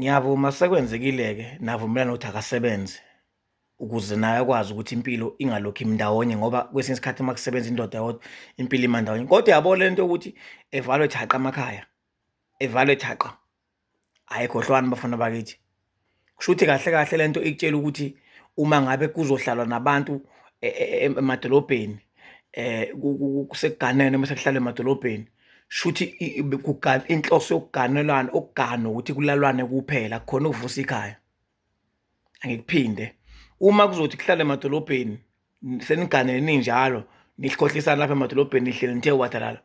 Ngiyavuma sekwenzekile-ke navumelana ukuthi akasebenze ukuze naye akwazi ukuthi impilo ingalokhu imndawonye ngoba kwesinye isikhathi uma kusebenza indoda yodwa impilo ima ndawonye. Kodwa yabo le nto yokuthi evalwe thaqa amakhaya, evalwe thaqa, ayikhohlwani bafana bakithi. Kusho ukuthi kahle kahle le nto ikutshela ukuthi uma ngabe kuzohlalwa nabantu emadolobheni kusekuganene uma sekuhlalwa emadolobheni, shuthi inhloso yokuganelwana ukugano ukuthi kulalwane kuphela khona ukuvusa ikhaya. Angikuphinde uma kuzothi kuhlale emadolobheni seniganele ninjalo nihlohlisana lapha emadolobheni nihleli nithe wadalala,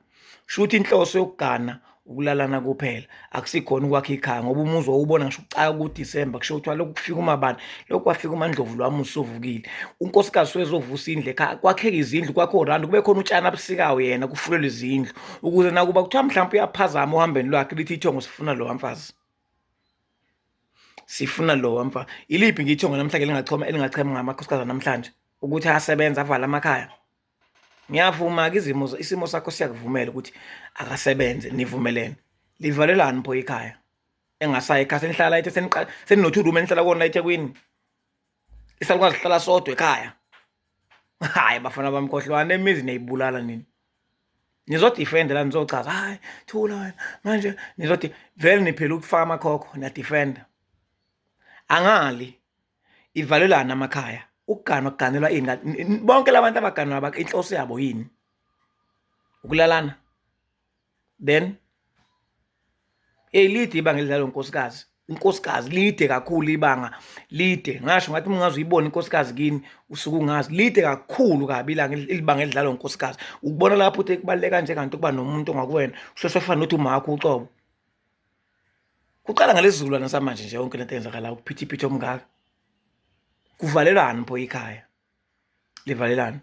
shuthi inhloso yokugana ukulalana kuphela akusikhona ukwakha ikhaya ngoba umuzi wawubona ngisho ucaka kuDisemba kusho kuthiwa lokhu kufika umabani lokhu kwafika uMandlovu lwami usuvukile unkosikazi sezovusa indlu ekhaya kwakheka izindlu kwakho orandi kube khona utshani abusikayo yena kufulelwe izindlu ukuze nakuba kuthiwa mhlawumbe uyaphazama uhambeni lwakhe lithi ithongo sifuna lo mfazi sifuna lo mfa iliphi ngithongo namhlanje elingachema ngamakhosikazi namhlanje ukuthi ayasebenza avala amakhaya. Ngiyavuma-ke isimo sakho siyakuvumela ukuthi akasebenze nivumelene livalelani pho ikhaya engasayi ekhaya senihlala ethe senino-2 room enihlala kona la eThekwini isalukwazi hlala sodwa ekhaya. Hayi bafana bami khohlwane emizini niyayibulala nini nizodifenda la nizochaza hayi thula wena manje nizothi vele niphela ukufaka amakhokho niyadifenda angali ivalelana amakhaya ukugana kuganelwa ingane bonke labantu abaganwa inhloso yabo yini ukulalana then lide ibanga elidlalwa unkosikazi lide kakhulu ibanga lide ngasho ngathi mungaze uyibona inkosikazi kini usuke ungazi lide kakhulu kabi ibanga elidlalwa unkosikazi ukubona lapho ukuthi kubaleka kanje kanti kuba nomuntu ongakuwena usheshe efana nothi umakho ucobo kuqala ngalesizukulwana samanje nje yonke lento eyenzakala ukuphithiphithi omngaka kuvalelana pho ikhaya livalelana.